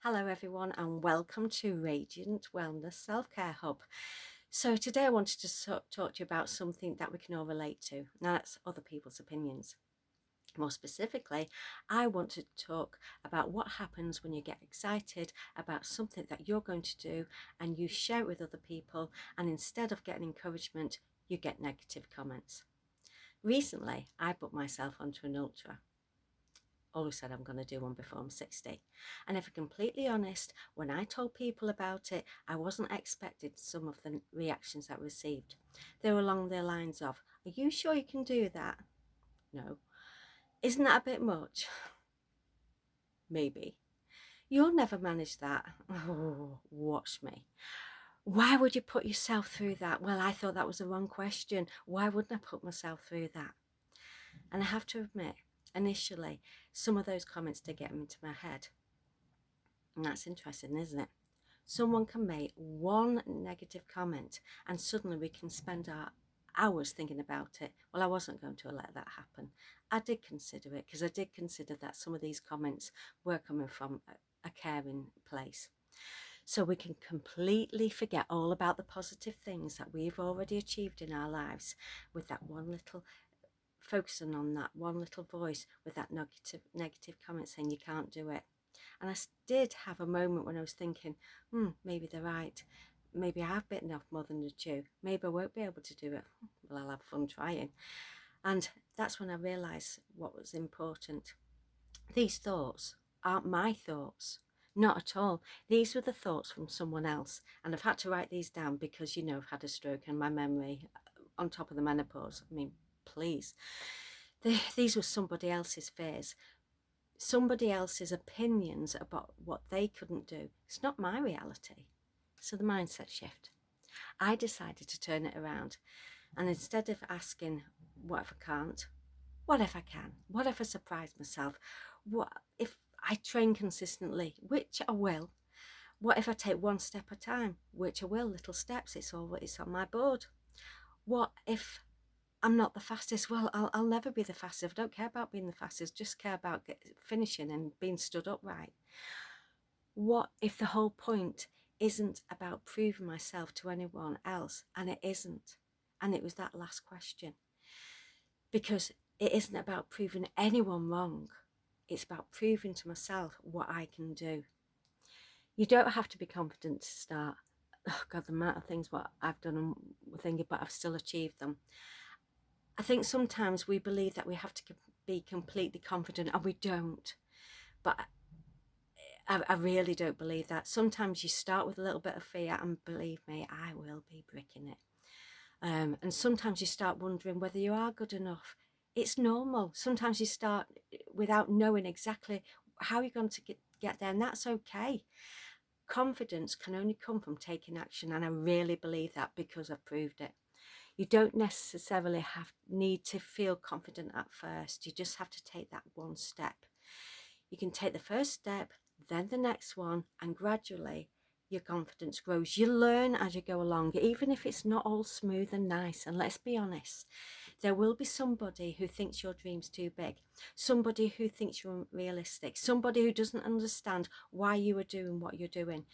Hello, everyone, and welcome to Radiant Wellness Self-Care Hub. So, today I wanted to talk to you about something that we can all relate to. Now, that's other people's opinions. More specifically, I want to talk about what happens when you get excited about something that you're going to do and you share it with other people, and instead of getting encouragement, you get negative comments. Recently, I booked myself onto an ultra. Always said I'm going to do one before I'm 60. And if I'm completely honest, when I told people about it, I wasn't expecting some of the reactions I received. They were along the lines of, "Are you sure you can do that?" "No." "Isn't that a bit much?" "Maybe." "You'll never manage that." "Oh, watch me." "Why would you put yourself through that?" "Well, I thought that was the wrong question. Why wouldn't I put myself through that?" And I have to admit, initially, some of those comments did get into my head. And that's interesting, isn't it? Someone can make one negative comment and suddenly we can spend our hours thinking about it. Well, I wasn't going to let that happen. I did consider it because I did consider that some of these comments were coming from a caring place. So we can completely forget all about the positive things that we've already achieved in our lives with that one little focusing on that one little voice with that negative comment saying you can't do it. And I did have a moment when I was thinking, maybe they're right. Maybe I've bitten off more than the chew. Maybe I won't be able to do it. Well, I'll have fun trying. And that's when I realised what was important. These thoughts aren't my thoughts. Not at all. These were the thoughts from someone else. And I've had to write these down because, I've had a stroke and my memory on top of the menopause. I mean, please. These were somebody else's fears, somebody else's opinions about what they couldn't do. It's not my reality. So the mindset shift. I decided to turn it around. And instead of asking, what if I can't? What if I can? What if I surprise myself? What if I train consistently? Which I will. What if I take one step at a time? Which I will. Little steps. It's on my board. What if I'm not the fastest? Well, I'll never be the fastest. I don't care about being the fastest. Just care about finishing and being stood upright. What if the whole point isn't about proving myself to anyone else? And it isn't. And it was that last question. Because it isn't about proving anyone wrong. It's about proving to myself what I can do. You don't have to be confident to start. Oh God, the amount of things what I've done and thinking, but I've still achieved them. I think sometimes we believe that we have to be completely confident, and we don't. But I really don't believe that. Sometimes you start with a little bit of fear, and believe me, I will be bricking it. And sometimes you start wondering whether you are good enough. It's normal. Sometimes you start without knowing exactly how you're going to get there, and that's okay. Confidence can only come from taking action, and I really believe that because I've proved it. You don't necessarily need to feel confident at first. You just have to take that one step. You can take the first step, then the next one, and gradually your confidence grows. You learn as you go along, even if it's not all smooth and nice. And let's be honest, there will be somebody who thinks your dream's too big, somebody who thinks you're unrealistic, somebody who doesn't understand why you are doing what you're doing.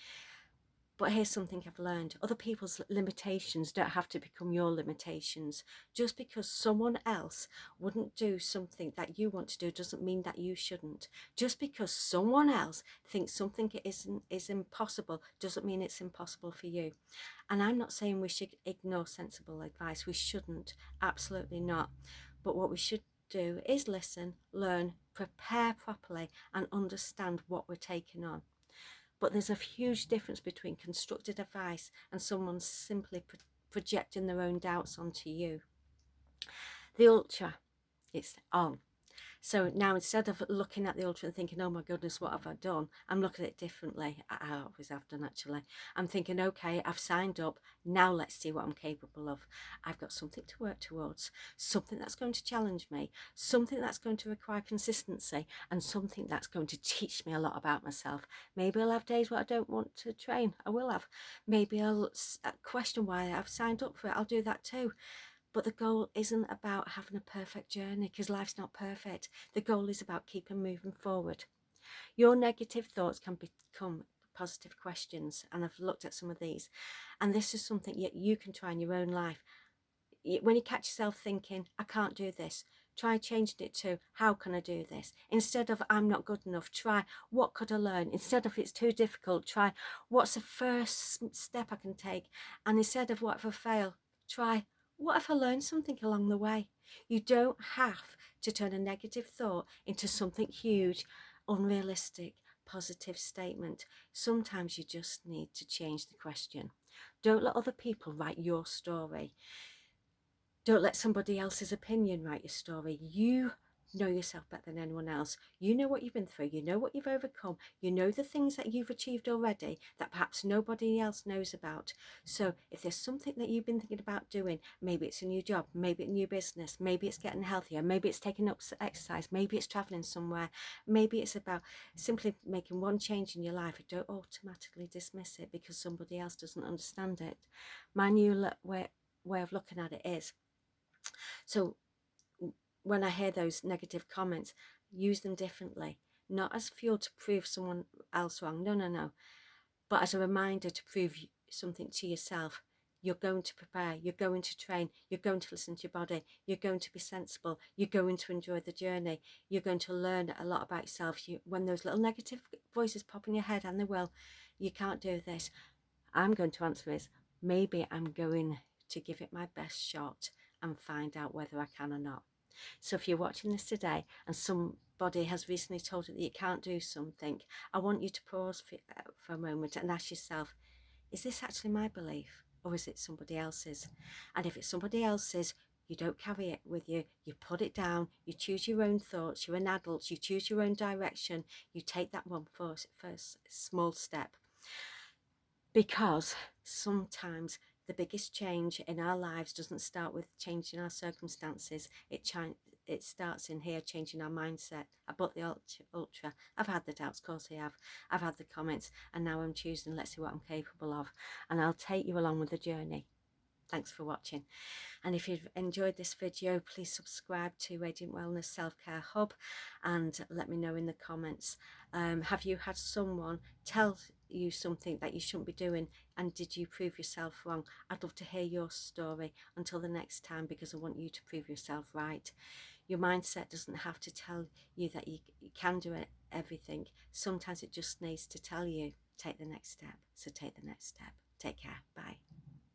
But here's something I've learned. Other people's limitations don't have to become your limitations. Just because someone else wouldn't do something that you want to do doesn't mean that you shouldn't. Just because someone else thinks something is impossible doesn't mean it's impossible for you. And I'm not saying we should ignore sensible advice. We shouldn't. Absolutely not. But what we should do is listen, learn, prepare properly, and understand what we're taking on. But there's a huge difference between constructed advice and someone simply projecting their own doubts onto you. The ultra, it's on. So now instead of looking at the ultra and thinking, oh my goodness, what have I done? I'm looking at it differently. I always have done, actually. I'm thinking, okay, I've signed up. Now let's see what I'm capable of. I've got something to work towards, something that's going to challenge me, something that's going to require consistency, and something that's going to teach me a lot about myself. Maybe I'll have days where I don't want to train. I will have. Maybe I'll question why I've signed up for it. I'll do that too. But the goal isn't about having a perfect journey, because life's not perfect. The goal is about keeping moving forward. Your negative thoughts can become positive questions, and I've looked at some of these, and this is something you can try in your own life. When you catch yourself thinking, I can't do this, try changing it to, how can I do this? Instead of, I'm not good enough, try, what could I learn? Instead of, it's too difficult, try, what's the first step I can take? And instead of, what if I fail, try, what if I learned something along the way? You don't have to turn a negative thought into something huge, unrealistic, positive statement. Sometimes you just need to change the question. Don't let other people write your story. Don't let somebody else's opinion write your story. You know yourself better than anyone else. You know what you've been through. You know what you've overcome. You know the things that you've achieved already that perhaps nobody else knows about. So if there's something that you've been thinking about doing, maybe it's a new job, maybe it's a new business, maybe it's getting healthier, maybe it's taking up exercise, maybe it's traveling somewhere, maybe it's about simply making one change in your life, don't automatically dismiss it because somebody else doesn't understand it. My new way of looking at it is, so when I hear those negative comments, use them differently, not as fuel to prove someone else wrong, no, but as a reminder to prove something to yourself. You're going to prepare, you're going to train, you're going to listen to your body, you're going to be sensible, you're going to enjoy the journey, you're going to learn a lot about yourself. When those little negative voices pop in your head, and they will, you can't do this, I'm going to answer is, maybe I'm going to give it my best shot and find out whether I can or not. So if you're watching this today and somebody has recently told you that you can't do something, I want you to pause for a moment and ask yourself, is this actually my belief or is it somebody else's? And if it's somebody else's, you don't carry it with you, you put it down, you choose your own thoughts, you're an adult, you choose your own direction, you take that one first small step. Because sometimes the biggest change in our lives doesn't start with changing our circumstances. It starts in here, changing our mindset. I bought the Ultra. I've had the doubts, of course I have. I've had the comments, and now I'm choosing, let's see what I'm capable of. And I'll take you along with the journey. Thanks for watching. And if you've enjoyed this video, please subscribe to Radiant Wellness Self-Care Hub and let me know in the comments. Have you had someone tell you something that you shouldn't be doing, and did you prove yourself wrong? I'd love to hear your story. Until the next time, because I want you to prove yourself right. Your mindset doesn't have to tell you that you can do everything. Sometimes it just needs to tell you, take the next step. So take the next step. Take care. Bye.